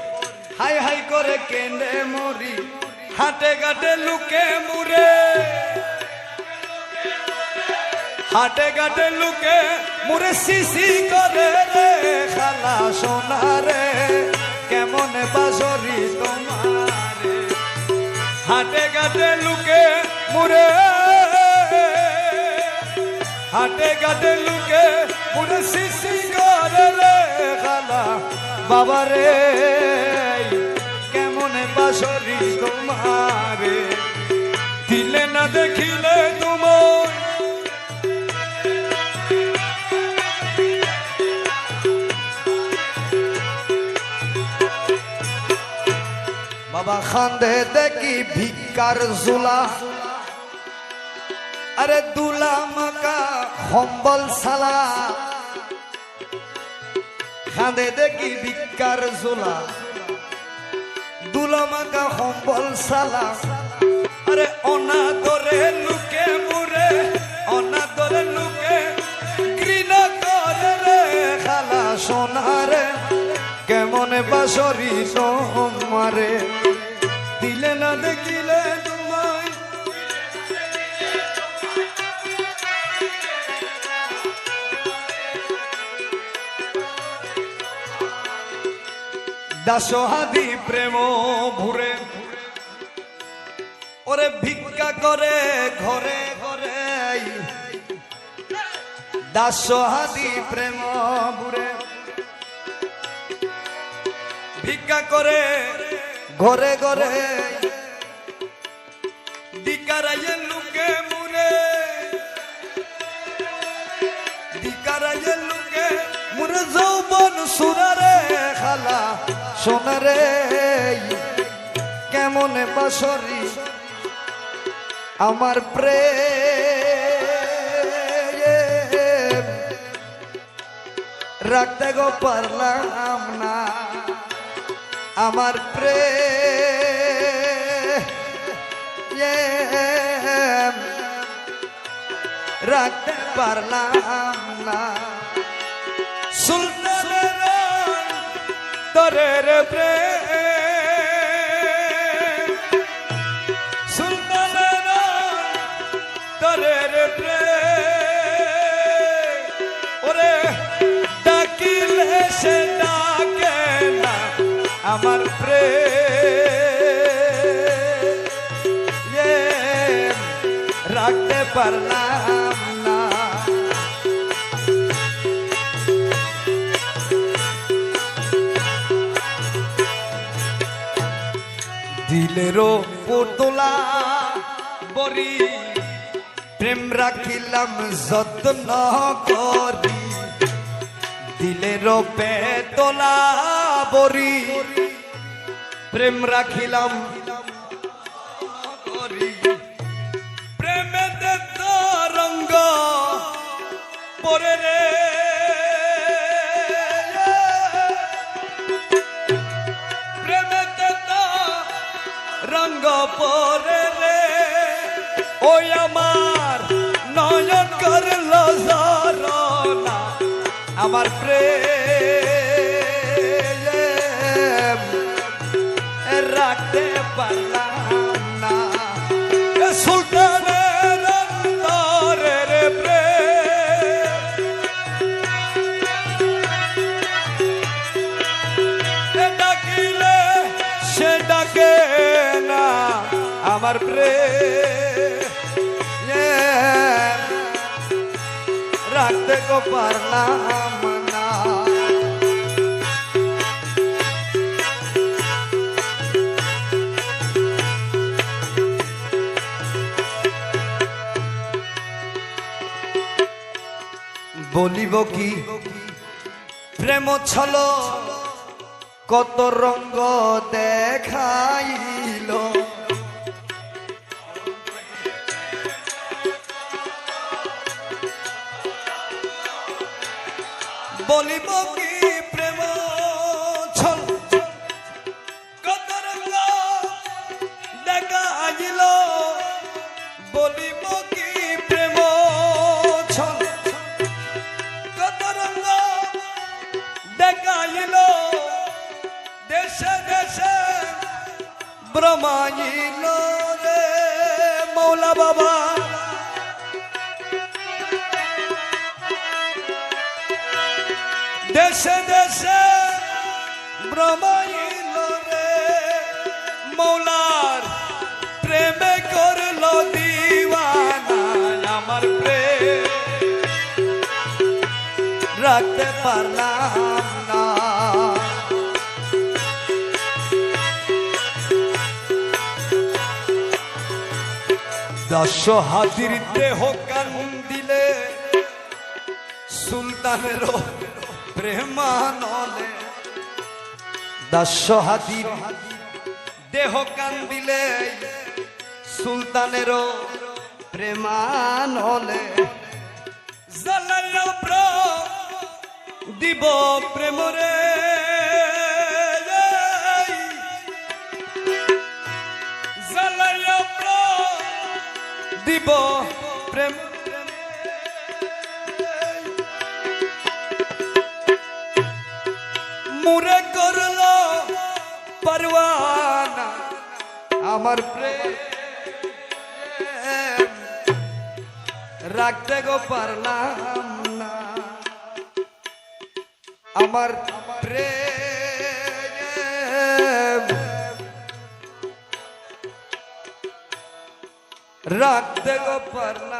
হাই হাই করে কেঁদে মরি হাটে ঘাটে লুকে মুরে হাটে ঘাটে লুকে মুরে সিসি করে রে খালা সোনারে কেমনে বাসরি তোমারে হাটে ঘাটে লুকে মুরে হাটে ঘাটে লুকে মুরে সিসি করে রে খালা বাবারে কেমনে বাসরি তোমারে দিলে না দেখিলে তোমার বাবা খান্দে দেখি ভিক্ষার জুলা আরে দুলা মাকা হম্বল সালা খান্দে দেখি ভিক্ষার জুলা দুলা মাকা হম্বল সালা আরে অনা ধরে লুকে মুরে অনা ধরে লুকে ঘৃণা করে রে খালা সোনারে কেমনে বাসরি তোমারে দিলে না দেখিলে তোমায় দাসহাদি প্রেম ভুরে ওরে ভিক্ষা করে ঘরে ঘরে দাসহাদি প্রেম বুড়ে ভিক্ষা করে ঘরে ঘরে দিকারাইয়ে লুকে মুরে দিকারাইয়ে লুকে মুরে যৌবন সুরারে খালা সোনারে কেমনে বাসরি আমার প্রেম রাখতে গো পারলাম না আমার প্রেম রাখতে পারলাম না সুলতানের তরের প্রেম সুলতানের তরের প্রেম ওরে ডাকিলে সে ডাকে না আমার প্রেম রাখতে পারলাম না দিলেরও পুতলা বরি প্রেম রাখিলাম যত্ন করি দিলেরও পেতলা বরি প্রেম রাখিলাম করি প্রেমেতে তো রঙ্গ পরে রে প্রেমেতে তো রঙ্গ পরে রে ওই আমার নয়ন করল জরনা আমার প্রেম রাখতে পারলাম না সুলতানের অন্তরের প্রেম আমার প্রেম রাখতে গো পারলাম না। বলিব কি প্রেম ছল কত রঙ্গ দেখাইল, বলিব কি প্রেম ছল কত রঙ্গ দেখাইল, বলিব কি প্রেম ছল কত রঙ্গ দেখাইল, দেশে দেশে ভ্রমাইল রে মৌলা বাবা। দেশে দেশে ভ্রমাইল রে মৌলার প্রেমে করল দিওয়ানা। আমার প্রেম রাখতে পারলাম না। দশ হাতির দেহ কান্দিলে সুলতানের প্রেমানলে, দশ হাতির দেহ কান্দিলে সুলতানের প্রেমানলে, জ্বালাইয়া দিব প্রেম রে জ্বালাইয়া দিব প্রেম, মুরে করল পরওয়ানা। আমার প্রেম রাখতে গো পারলাম না। আমার প্রেম রাখতে গো পারলাম।